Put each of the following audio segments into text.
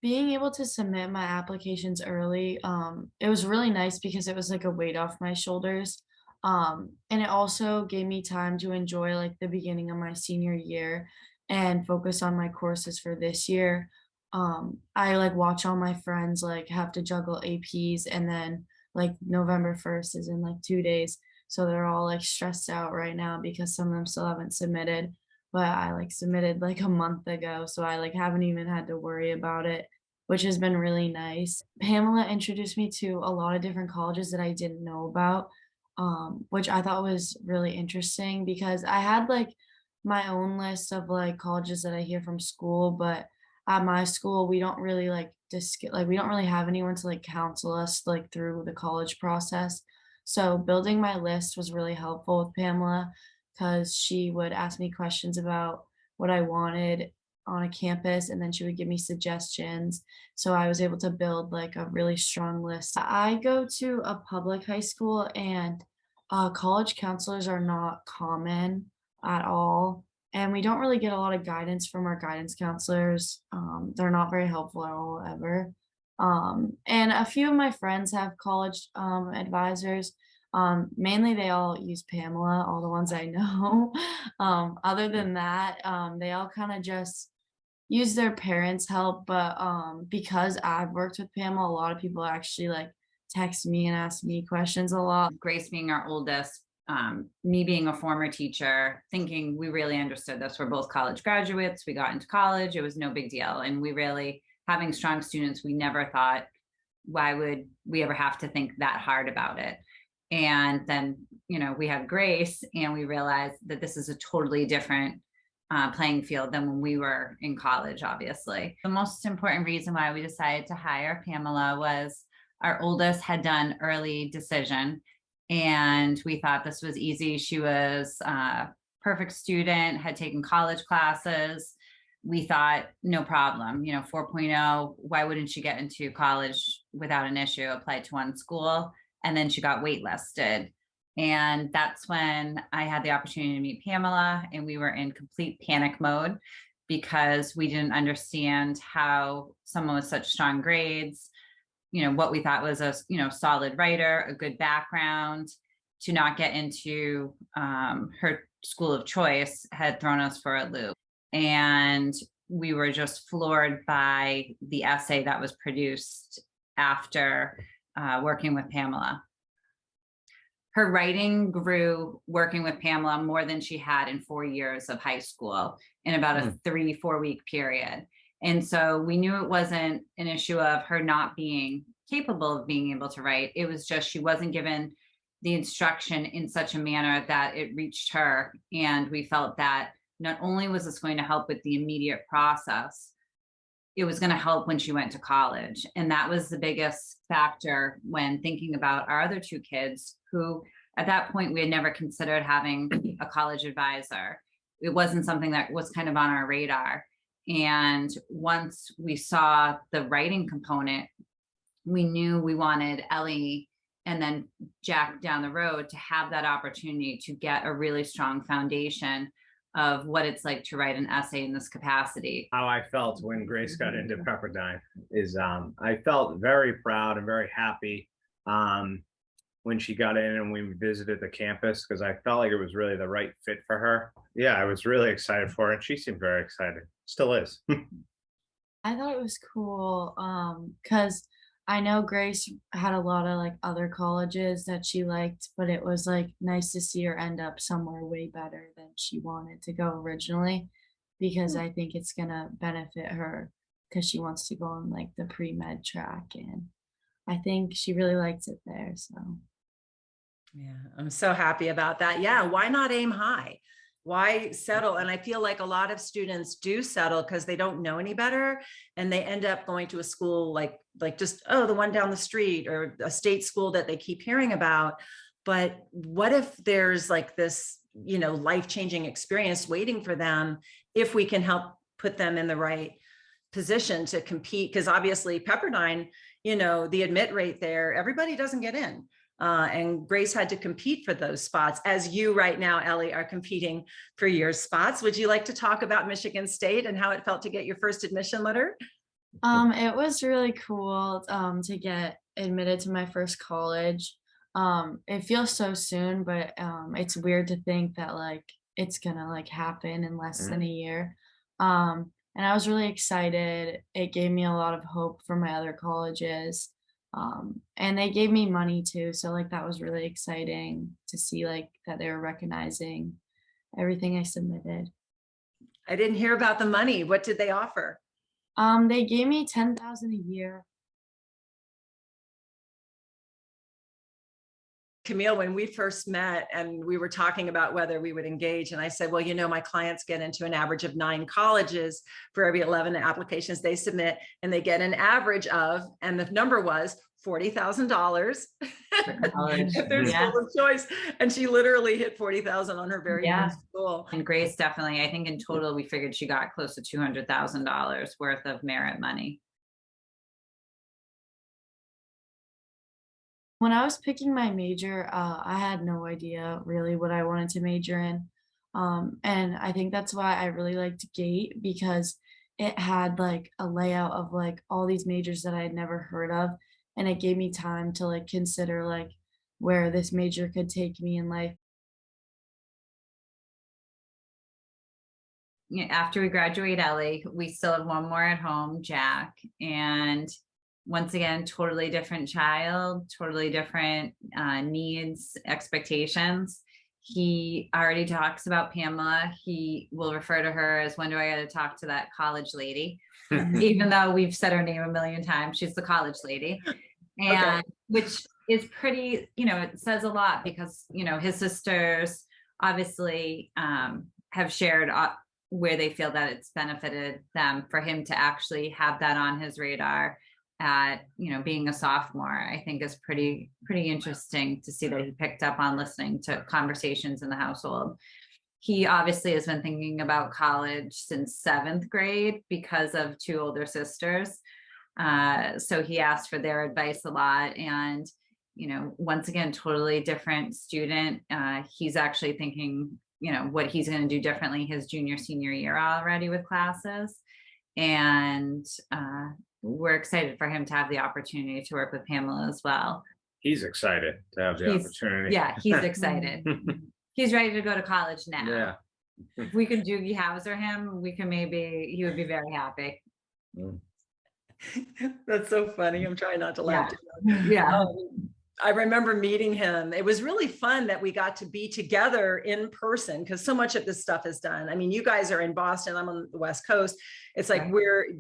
Being able to submit my applications early, it was really nice because it was like a weight off my shoulders. And it also gave me time to enjoy like the beginning of my senior year and focus on my courses for this year. I like watch all my friends like have to juggle APs and then like November 1st is in like 2 days. So they're all like stressed out right now because some of them still haven't submitted, but I like submitted like a month ago. So I like haven't even had to worry about it, which has been really nice. Pamela introduced me to a lot of different colleges that I didn't know about, which I thought was really interesting because I had like my own list of like colleges that I hear from school, but at my school we don't really like like we don't really have anyone to like counsel us like through the college process. So building my list was really helpful with Pamela because she would ask me questions about what I wanted on a campus and then she would give me suggestions. So I was able to build like a really strong list. I go to a public high school and college counselors are not common at all. And we don't really get a lot of guidance from our guidance counselors. They're not very helpful at all, ever. And a few of my friends have college advisors. Mainly they all use Pamela, all the ones I know. Other than that, they all kind of just use their parents' help, but, because I've worked with Pamela, a lot of people actually, like, text me and ask me questions a lot. Grace being our oldest, me being a former teacher, thinking we really understood this. We're both college graduates. We got into college. It was no big deal. And we really, having strong students, we never thought, why would we ever have to think that hard about it? And then, we had Grace and we realized that this is a totally different playing field than when we were in college, obviously. The most important reason why we decided to hire Pamela was our oldest had done early decision and we thought this was easy. She was a perfect student, had taken college classes. We thought no problem, 4.0, why wouldn't she get into college without an issue, applied to one school, and then she got waitlisted. And that's when I had the opportunity to meet Pamela, and we were in complete panic mode because we didn't understand how someone with such strong grades, what we thought was a, solid writer, a good background, to not get into her school of choice had thrown us for a loop. And we were just floored by the essay that was produced after working with Pamela. Her writing grew working with Pamela more than she had in 4 years of high school in about a 3-4 week period. And so we knew it wasn't an issue of her not being capable of being able to write. It was just she wasn't given the instruction in such a manner that it reached her. And we felt that not only was this going to help with the immediate process, it was going to help when she went to college. And that was the biggest factor when thinking about our other two kids, who at that point we had never considered having a college advisor. It wasn't something that was kind of on our radar. And once we saw the writing component, we knew we wanted Ellie and then Jack down the road to have that opportunity to get a really strong foundation of what it's like to write an essay in this capacity. How I felt when Grace got into Pepperdine is I felt very proud and very happy when she got in and we visited the campus, because I felt like it was really the right fit for her. Yeah, I was really excited for her and she seemed very excited. Still is. I thought it was cool, because I know Grace had a lot of like other colleges that she liked, but it was like nice to see her end up somewhere way better than she wanted to go originally, because I think it's gonna benefit her because she wants to go on like the pre-med track and I think she really liked it there. So yeah, I'm so happy about that. Yeah, why not aim high? Why settle? And I feel like a lot of students do settle because they don't know any better, and they end up going to a school like just, oh, the one down the street, or a state school that they keep hearing about. But what if there's like this, life-changing experience waiting for them if we can help put them in the right position to compete? Because obviously Pepperdine, the admit rate there, everybody doesn't get in. And Grace had to compete for those spots, as you right now, Ellie, are competing for your spots. Would you like to talk about Michigan State and how it felt to get your first admission letter? It was really cool to get admitted to my first college. It feels so soon, but it's weird to think that like it's gonna like happen in less than a year. And I was really excited. It gave me a lot of hope for my other colleges. And they gave me money too, so like that was really exciting to see like that they were recognizing everything I submitted. I didn't hear about the money. What did they offer? They gave me 10,000 a year. Camille, when we first met and we were talking about whether we would engage, and I said, well, you know, my clients get into an average of 9 colleges for every 11 applications they submit, and they get an average of, and the number was $40,000 if there's Yeah. school of choice. And she literally hit 40,000 on her very first school. And Grace definitely, I think in total, we figured she got close to $200,000 worth of merit money. When I was picking my major, I had no idea really what I wanted to major in. And I think that's why I really liked GATE because it had like a layout of like all these majors that I had never heard of. And it gave me time to like consider like where this major could take me in life. Yeah, after we graduate Ellie, we still have one more at home, Jack. And once again, totally different child, totally different needs, expectations. He already talks about Pamela. He will refer to her as, when do I got to talk to that college lady? Even though we've said her name a million times, she's the college lady. And Okay. which is pretty, you know, it says a lot because, you know, his sisters obviously have shared where they feel that it's benefited them for him to actually have that on his radar at, you know, being a sophomore. I think is pretty interesting to see that he picked up on listening to conversations in the household. He obviously has been thinking about college since 7th grade because of 2 older sisters. So he asked for their advice a lot. And, you know, once again, totally different student. He's actually thinking, you know, what he's going to do differently his junior, senior year already with classes. And we're excited for him to have the opportunity to work with Pamela as well. He's excited to have the opportunity. Yeah, he's excited. He's ready to go to college now. Yeah. If we could Doogie Howser him, we can maybe, he would be very happy. That's so funny. I'm trying not to laugh. Yeah. I remember meeting him. It was really fun that we got to be together in person because so much of this stuff is done. I mean, you guys are in Boston, I'm on the West Coast. It's like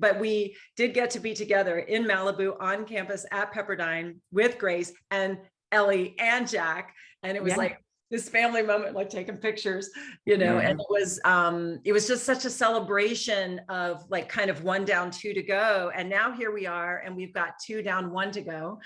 but we did get to be together in Malibu on campus at Pepperdine with Grace and Ellie and Jack. And it was like this family moment, like taking pictures, you know, and it was just such a celebration of like kind of 1 down, 2 to go. And now here we are, and we've got 2 down, 1 to go.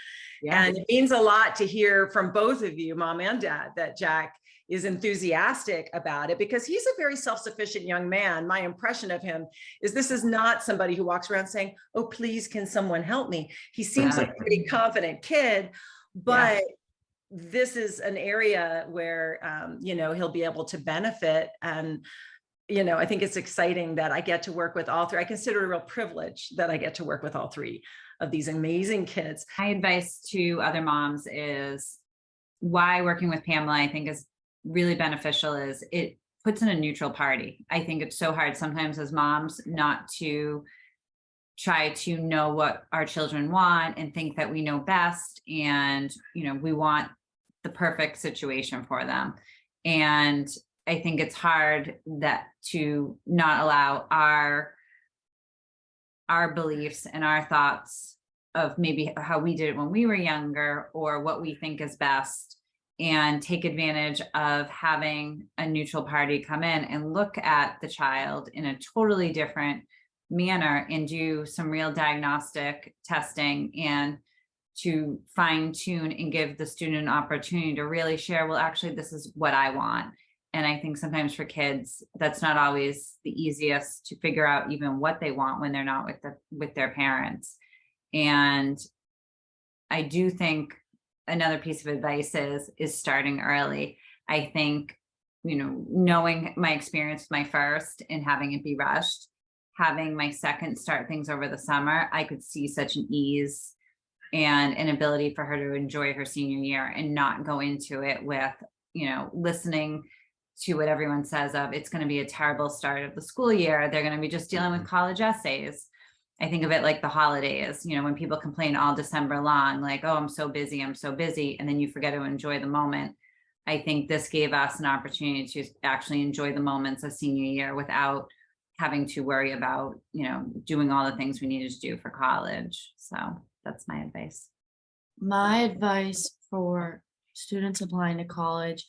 And it means a lot to hear from both of you, mom and dad, that Jack is enthusiastic about it because he's a very self-sufficient young man. My impression of him is this is not somebody who walks around saying, oh, please, can someone help me? He seems like a pretty confident kid, but this is an area where, you know, he'll be able to benefit. And, you know, I think it's exciting that I get to work with all 3. I consider it a real privilege that I get to work with all 3 of these amazing kids. My advice to other moms is why working with Pamela, I think, is really beneficial is it puts in a neutral party. I think it's so hard sometimes as moms not to try to know what our children want and think that we know best. And, you know, we want the perfect situation for them. And I think it's hard that to not allow our beliefs and our thoughts of maybe how we did it when we were younger or what we think is best, and take advantage of having a neutral party come in and look at the child in a totally different manner and do some real diagnostic testing and to fine tune and give the student an opportunity to really share, well, actually, this is what I want. And I think sometimes for kids, that's not always the easiest to figure out even what they want when they're not with their parents. And I do think another piece of advice is starting early. I think, you know, knowing my experience with my first and having it be rushed, having my second start things over the summer, I could see such an ease and an ability for her to enjoy her senior year and not go into it with, listening to what everyone says of it's going to be a terrible start of the school year. They're going to be just dealing with college essays. I think of it like the holidays, when people complain all December long, like, oh, I'm so busy, and then you forget to enjoy the moment. I think this gave us an opportunity to actually enjoy the moments of senior year without having to worry about, doing all the things we needed to do for college. So that's my advice. My advice for students applying to college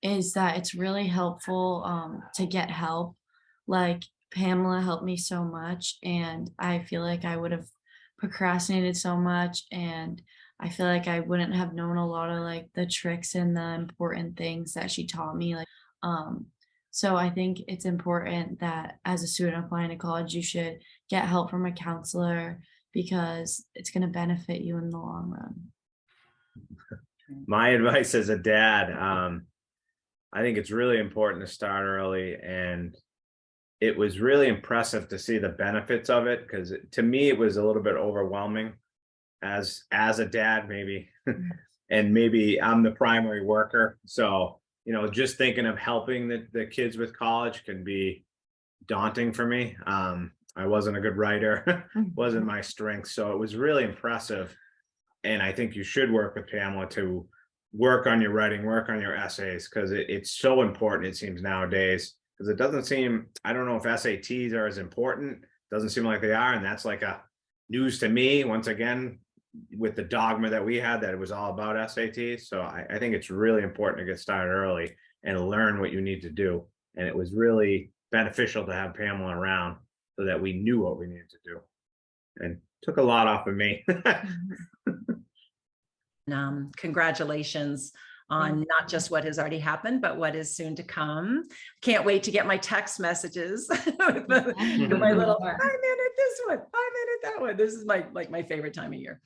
is that it's really helpful to get help. Like Pamela helped me so much, and I feel like I would have procrastinated so much, and I feel like I wouldn't have known a lot of like the tricks and the important things that she taught me. So I think it's important that as a student applying to college, you should get help from a counselor because it's going to benefit you in the long run. My advice as a dad, I think it's really important to start early, and it was really impressive to see the benefits of it, because to me it was a little bit overwhelming as a dad, maybe. And maybe I'm the primary worker, so just thinking of helping the kids with college can be daunting for me. I wasn't a good writer, wasn't my strength, so it was really impressive. And I think you should work with Pamela to work on your writing, work on your essays, because it's so important, it seems, nowadays. Because it doesn't seem, I don't know if SATs are as important, doesn't seem like they are. And that's like a news to me, once again, with the dogma that we had, that it was all about SATs. So I think it's really important to get started early and learn what you need to do. And it was really beneficial to have Pamela around so that we knew what we needed to do, and took a lot off of me. Congratulations on not just what has already happened, but what is soon to come. Can't wait to get my text messages with my little 5 minute this one, 5 minute that one. This is my favorite time of year.